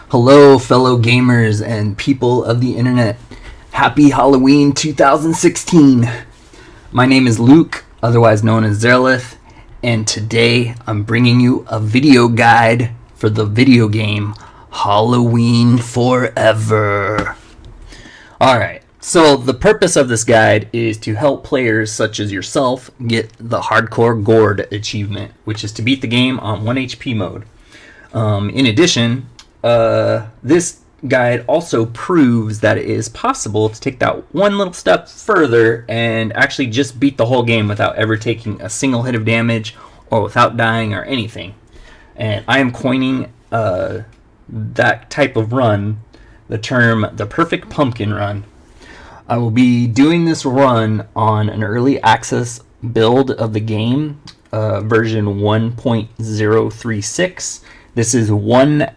Hello, fellow gamers and people of the internet. Happy Halloween 2016. My name is Luke, otherwise known as Zerlith, and today I'm bringing you a video guide for the video game Halloween Forever. Alright, so the purpose of this guide is to help players such as yourself get the Hardcore Gourd Achievement, which is to beat the game on 1 HP mode. In addition, this guide also proves that it is possible to take that one little step further and actually just beat the whole game without ever taking a single hit of damage or without dying or anything. And I am coining that type of run the term the perfect pumpkin run. I will be doing this run on an early access build of the game, version 1.036. This is one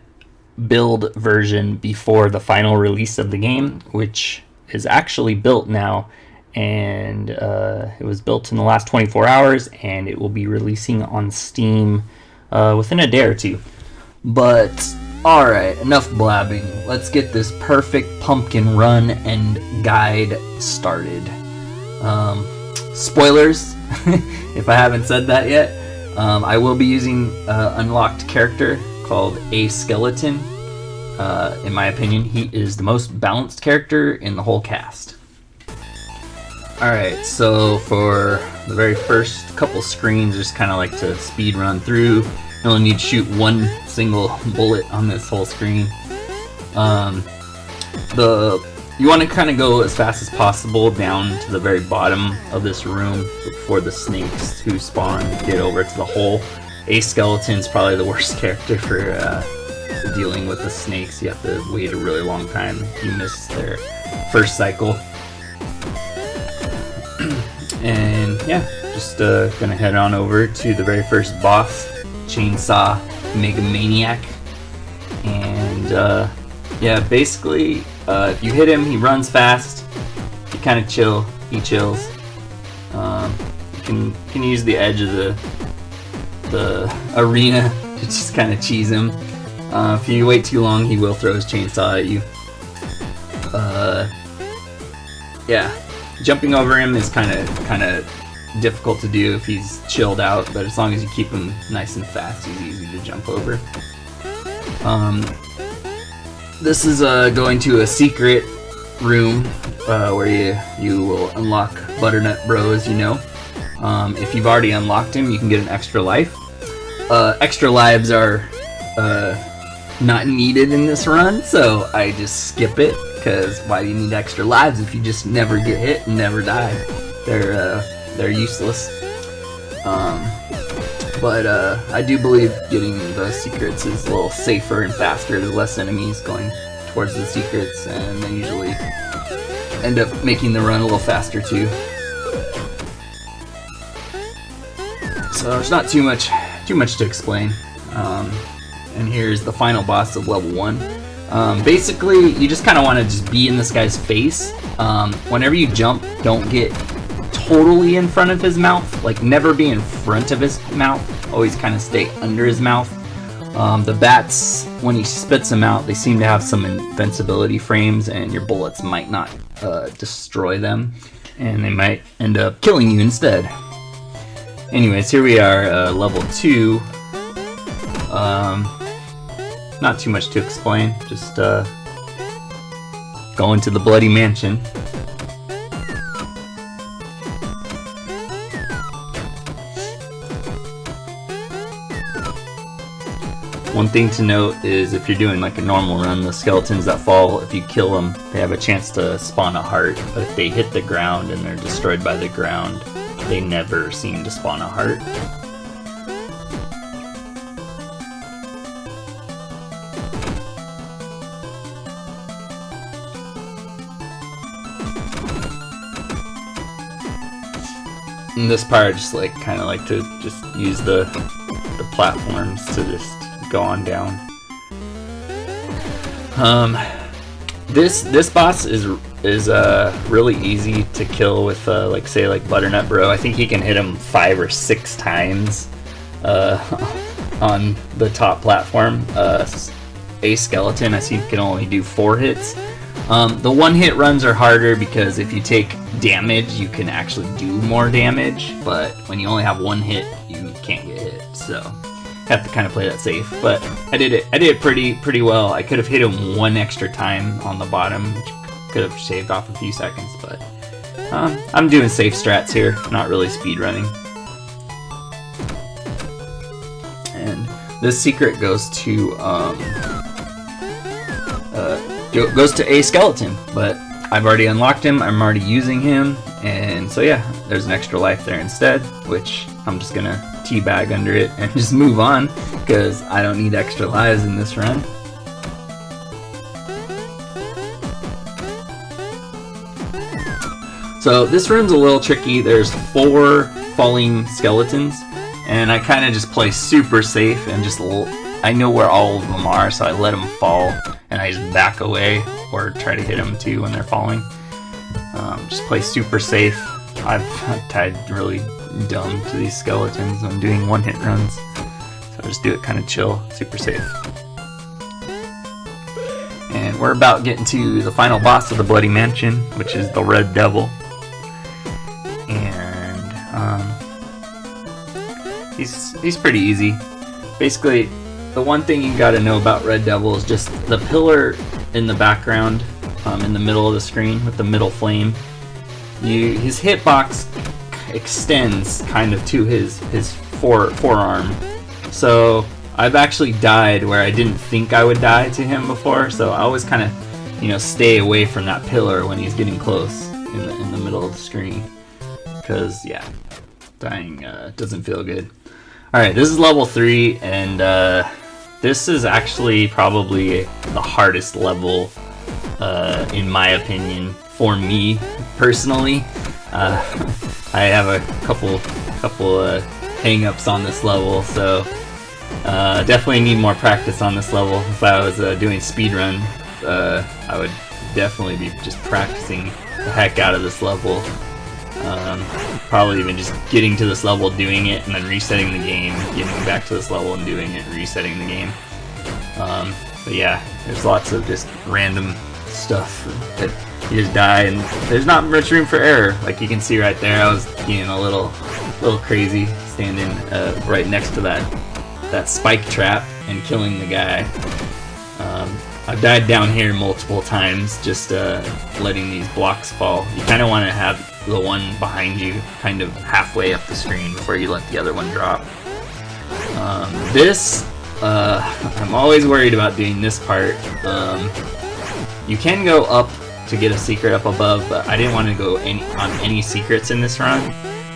build version before the final release of the game, which is actually built now, and it was built in the last 24 hours, and it will be releasing on Steam within a day or two. But alright, enough blabbing. Let's get this perfect pumpkin run and guide started. Spoilers, if I haven't said that yet. I will be using an unlocked character called A Skeleton. In my opinion, he is the most balanced character in the whole cast. Alright, so for the very first couple screens, just kind of like to speed run through. You only need to shoot one single bullet on this whole screen. You want to kind of go as fast as possible down to the very bottom of this room before the snakes who spawn get over to the hole. A Skeleton's probably the worst character for dealing with the snakes. You have to wait a really long time if you miss their first cycle. And yeah, just gonna head on over to the very first boss, Chainsaw Mega Maniac. And yeah, basically if you hit him, he runs fast. You kind of chill. He chills. You can use the edge of the arena to just kind of cheese him. If you wait too long, he will throw his chainsaw at you. Yeah, jumping over him is kind of difficult to do if he's chilled out, but as long as you keep him nice and fast, he's easy to jump over. This is going to a secret room where you will unlock Butternut Bro, as you know. If you've already unlocked him, you can get an extra life. Extra lives are not needed in this run, so I just skip it, because why do you need extra lives if you just never get hit and never die? They're useless. But I do believe getting the secrets is a little safer and faster. There's less enemies going towards the secrets, and they usually end up making the run a little faster too. So there's not too much to explain. And here's the final boss of level 1. Basically, you just kind of want to just be in this guy's face. Whenever you jump, don't get totally in front of his mouth. Like, never be in front of his mouth. Always kind of stay under his mouth. The bats, when he spits them out, they seem to have some invincibility frames, and your bullets might not destroy them, and they might end up killing you instead. Anyways, here we are, level 2. Not too much to explain, just going to the Bloody Mansion. One thing to note is if you're doing like a normal run, the skeletons that fall, if you kill them, they have a chance to spawn a heart, but if they hit the ground and they're destroyed by the ground, they never seem to spawn a heart. In this part, I just kind of like to just use the platforms to just go on down. This boss is really easy to kill with say Butternut Bro. I think he can hit him 5 or 6 times on the top platform. a skeleton. I see you can only do 4 hits. The one-hit runs are harder because if you take damage, you can actually do more damage. But when you only have 1 hit, you can't get hit. So have to kind of play that safe. But I did it pretty well. I could have hit him 1 extra time on the bottom, which could have shaved off a few seconds. But I'm doing safe strats here, not really speed running. And this secret goes to a skeleton, but I've already unlocked him. I'm already using him, and so yeah, there's an extra life there instead, which I'm just gonna teabag under it and just move on because I don't need extra lives in this run. So this run's a little tricky. There's 4 falling skeletons, and I kind of just play super safe and just I know where all of them are, so I let them fall and I just back away or try to hit them too when they're falling. Just play super safe. I've tied really dumb to these skeletons when doing 1-hit runs, so I just do it kind of chill, super safe. And we're about getting to the final boss of the Bloody Mansion, which is the Red Devil. He's pretty easy. Basically, the one thing you gotta know about Red Devil is just the pillar in the background, in the middle of the screen with the middle flame. His hitbox extends kind of to his forearm. So I've actually died where I didn't think I would die to him before. So I always kind of, stay away from that pillar when he's getting close in the middle of the screen, because yeah, dying doesn't feel good. Alright, this is level 3, and this is actually probably the hardest level, in my opinion, for me personally. I have a couple hang-ups on this level, so definitely need more practice on this level. If I was doing speedrun, I would definitely be just practicing the heck out of this level. Probably even just getting to this level, doing it, and then resetting the game, getting back to this level and doing it, and resetting the game. But yeah, there's lots of just random stuff that you just die, and there's not much room for error. Like you can see right there, I was getting a little crazy standing right next to that spike trap and killing the guy. I've died down here multiple times, just letting these blocks fall. You kind of want to have the one behind you kind of halfway up the screen before you let the other one drop. I'm always worried about doing this part. You can go up to get a secret up above, but I didn't want to go on any secrets in this run,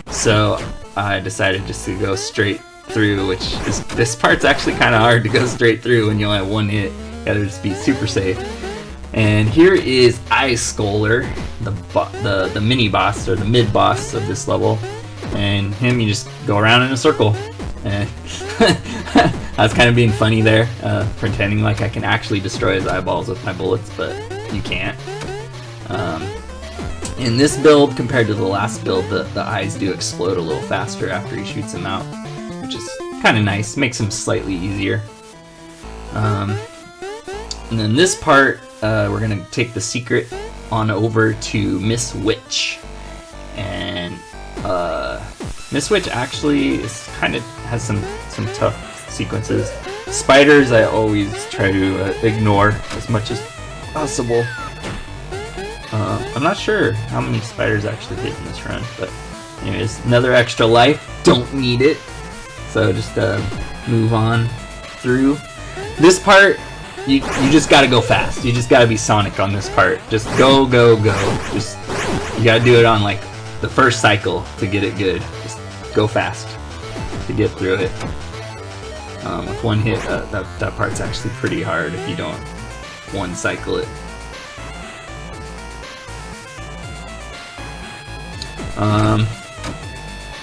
so I decided just to go straight through, which is, this part's actually kind of hard to go straight through when you only have 1 hit. You gotta just be super safe. And here is Eye Scholar, the mini boss or the mid boss of this level, and him you just go around in a circle. And I was kind of being funny there, pretending like I can actually destroy his eyeballs with my bullets, but you can't. In this build, compared to the last build, the eyes do explode a little faster after he shoots them out, which is kind of nice, makes him slightly easier. And then this part, we're gonna take the secret on over to Miss Witch, and Miss Witch actually has some tough sequences. Spiders I always try to ignore as much as possible. I'm not sure how many spiders actually hit in this run, but anyways, another extra life, don't need it, so just move on through. This part, you just gotta go fast. You just gotta be Sonic on this part. Just go. Just, you gotta do it on like the first cycle to get it good. Just go fast to get through it. With 1 hit, that part's actually pretty hard if you don't one cycle it.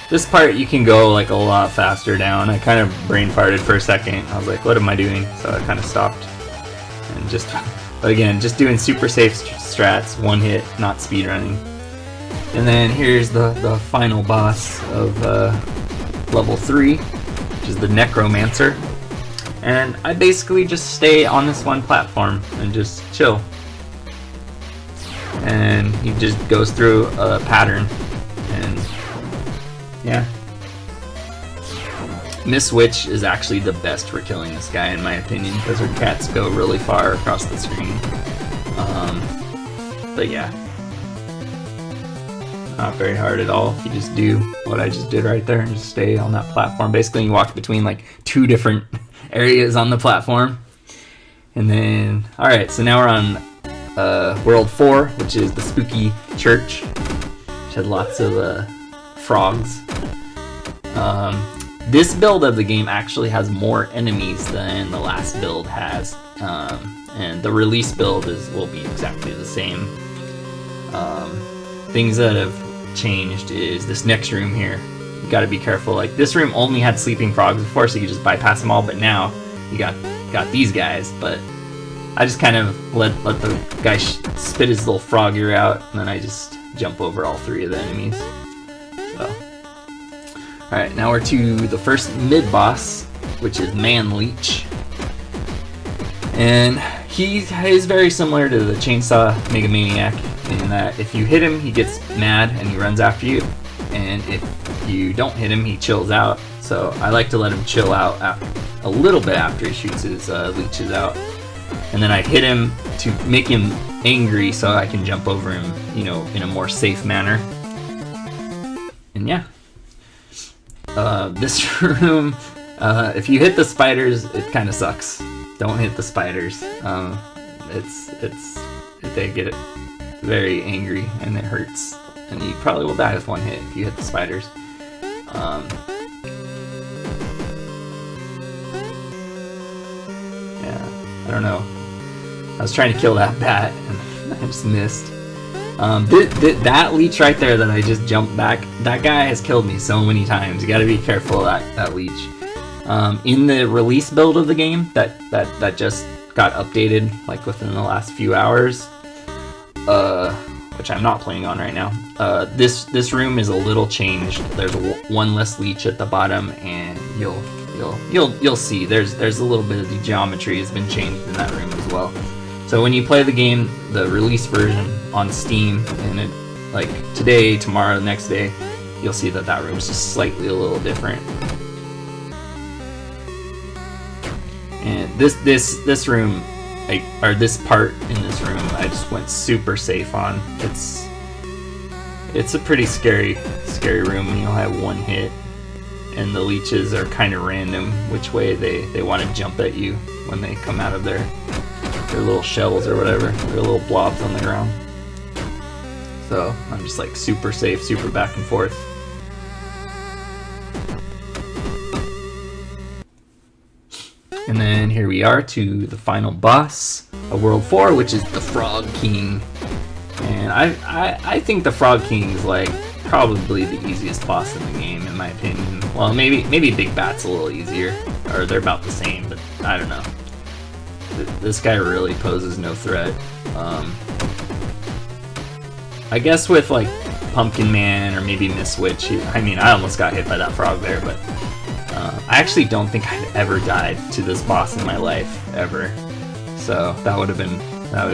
This part you can go like a lot faster down. I kind of brain farted for a second. I was like, what am I doing? So I kind of stopped. And but again, just doing super safe strats, 1 hit, not speedrunning. And then here's the final boss of level 3, which is the Necromancer. And I basically just stay on this one platform and just chill. And he just goes through a pattern, and yeah. Miss Witch is actually the best for killing this guy in my opinion, because her cats go really far across the screen. But yeah, not very hard at all. You just do what I just did right there and just stay on that platform. Basically you walk between like 2 different areas on the platform. And then, alright, so now we're on World 4, which is the spooky church, which had lots of frogs. This build of the game actually has more enemies than the last build has, and the release build will be exactly the same. Things that have changed is this next room here. You gotta be careful. Like, this room only had sleeping frogs before, so you just bypass them all, but now you got these guys. But I just kind of let the guy spit his little frog ear out, and then I just jump over all 3 of the enemies. So, alright, now we're to the first mid-boss, which is Man Leech. And he is very similar to the Chainsaw Mega Maniac in that if you hit him, he gets mad and he runs after you. And if you don't hit him, he chills out. So I like to let him chill out a little bit after he shoots his leeches out. And then I hit him to make him angry so I can jump over him, you know, in a more safe manner. And yeah. This room, if you hit the spiders, it kind of sucks. Don't hit the spiders. They get very angry and it hurts, and you probably will die with 1 hit if you hit the spiders. Yeah, I don't know. I was trying to kill that bat and I just missed. That leech right there that I just jumped back, that guy has killed me so many times. You gotta be careful of that leech. In the release build of the game that just got updated like within the last few hours, which I'm not playing on right now, this room is a little changed. There's 1 less leech at the bottom, and you'll see there's a little bit of the geometry has been changed in that room as well. So when you play the game, the release version on Steam, and it, like today, tomorrow, the next day, you'll see that room is just slightly a little different. And this room, or this part in this room, I just went super safe on. It's a pretty scary room, and you'll have 1 hit, and the leeches are kind of random which way they want to jump at you when they come out of their little shells or whatever, their little blobs on the ground. So I'm just like super safe, super back and forth. And then here we are to the final boss of World 4, which is the Frog King. And I think the Frog King is like probably the easiest boss in the game, in my opinion. Well, maybe Big Bat's a little easier, or they're about the same, but I don't know. This guy really poses no threat. I guess with like Pumpkin Man or maybe Miss Witch, I almost got hit by that frog there, but I actually don't think I've ever died to this boss in my life, ever. So that would have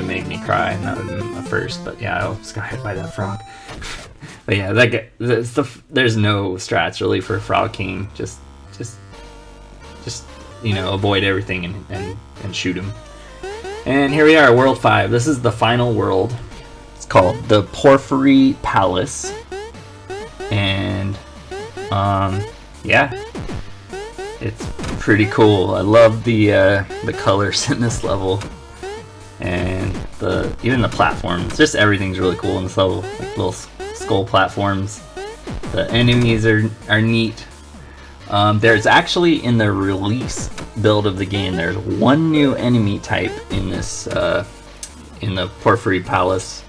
made me cry, and that would have been a first. But yeah, I almost got hit by that frog. But yeah, that guy, there's no strats really for Frog King. Just avoid everything and shoot him. And here we are, World 5. This is the final world. It's called the Porphyry Palace. And yeah, it's pretty cool. I love the colors in this level, and even the platforms. Just everything's really cool in this level. Like little skull platforms. The enemies are neat. There's actually, in the release build of the game, there's 1 new enemy type in this in the Porphyry Palace,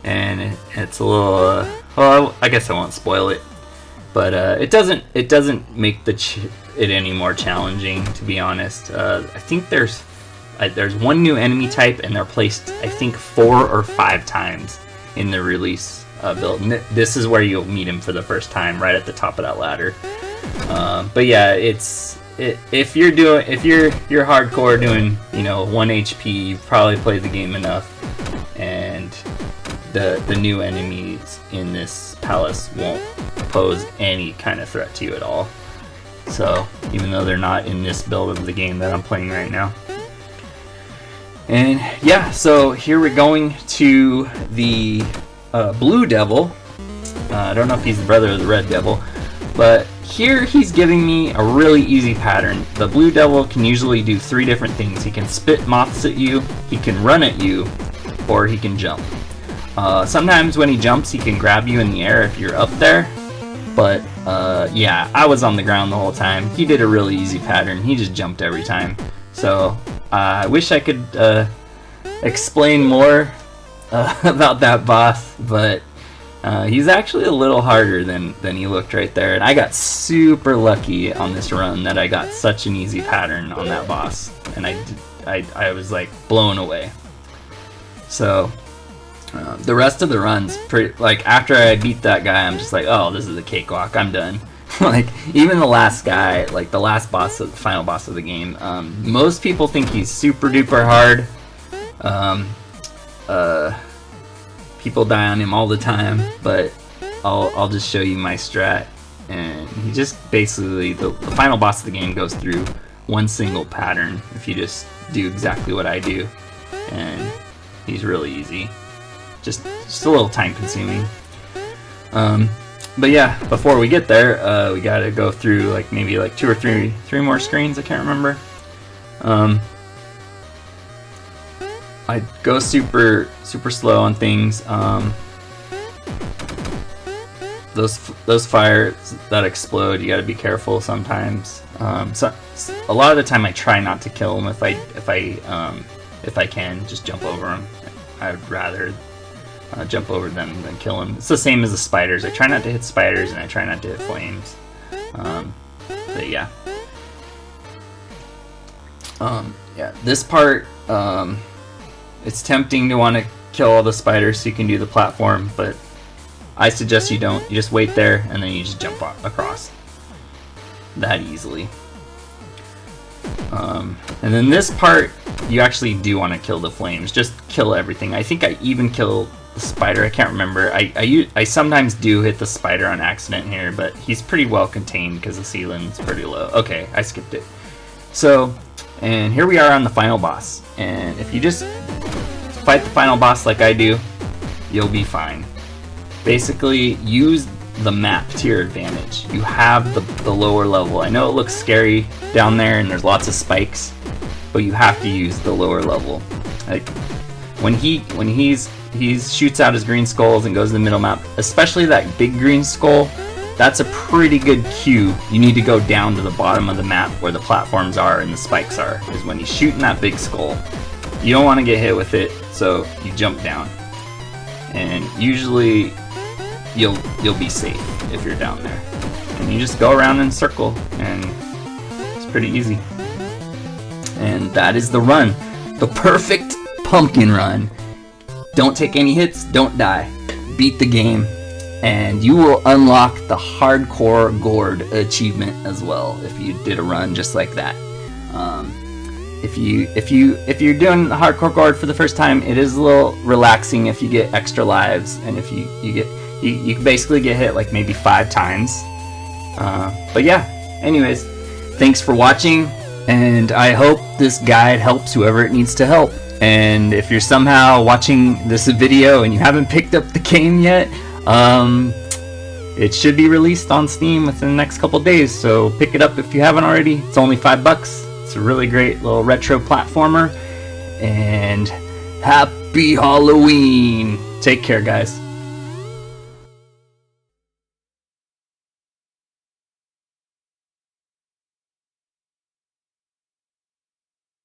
and it's a little well, I guess I won't spoil it, but it doesn't make it any more challenging, to be honest. I think there's 1 new enemy type, and they're placed, I think, 4 or 5 times in the release build. And this is where you'll meet him for the first time, right at the top of that ladder. But yeah, it's if you're hardcore doing, you know, 1 HP, you've probably played the game enough, and the new enemies in this palace won't pose any kind of threat to you at all. So even though they're not in this build of the game that I'm playing right now. And yeah, so here we're going to the blue devil. I don't know if he's the brother of the red devil, but here he's giving me a really easy pattern. The blue devil can usually do 3 different things. He can spit moths at you, he can run at you, or he can jump. Sometimes when he jumps, he can grab you in the air if you're up there. But yeah, I was on the ground the whole time. He did a really easy pattern. He just jumped every time. So I wish I could explain more about that boss, but he's actually a little harder than he looked right there. And I got super lucky on this run that I got such an easy pattern on that boss, and I was like blown away. So the rest of the runs, like after I beat that guy, I'm just like, oh, this is a cakewalk. I'm done. Like even the last guy, like the last boss, the final boss of the game, most people think he's super duper hard. People die on him all the time, but I'll just show you my strat. And he just basically, the final boss of the game goes through one single pattern if you just do exactly what I do, and he's really easy. Just a little time consuming. But yeah, before we get there, we gotta go through like maybe like 2 or 3 more screens. I can't remember. I go super slow on things. Those fires that explode, you gotta be careful sometimes. So a lot of the time I try not to kill them if I can just jump over them. I'd rather jump over them than kill them. It's the same as the spiders. I try not to hit spiders and I try not to hit flames. But yeah. Yeah, this part, it's tempting to want to kill all the spiders so you can do the platform, but I suggest you don't. You just wait there and then you just jump across that easily. And then this part, you actually do want to kill the flames. Just kill everything. I think I even killed the spider. I can't remember. I sometimes do hit the spider on accident here, but he's pretty well contained because the ceiling's pretty low. Okay, I skipped it. So, and here we are on the final boss. And if you just fight the final boss like I do, you'll be fine. Basically, use the map to your advantage. You have the lower level. I know it looks scary down there and there's lots of spikes, but you have to use the lower level. Like when he shoots out his green skulls and goes to the middle map, especially that big green skull, that's a pretty good cue. You need to go down to the bottom of the map where the platforms are and the spikes are, is when he's shooting that big skull. You don't want to get hit with it, so you jump down. And usually you'll be safe if you're down there. And you just go around in a circle and it's pretty easy. And that is the run. The perfect pumpkin run. Don't take any hits, don't die. Beat the game, and you will unlock the Hardcore Gourd Achievement as well if you did a run just like that. If you're doing the Hardcore Gourd for the first time, it is a little relaxing if you get extra lives, and if you basically get hit like maybe 5 times. But yeah, anyways, thanks for watching, and I hope this guide helps whoever it needs to help. And if you're somehow watching this video and you haven't picked up the game yet, it should be released on Steam within the next couple days, so pick it up if you haven't already. It's only $5. It's a really great little retro platformer, and happy Halloween. Take care, guys.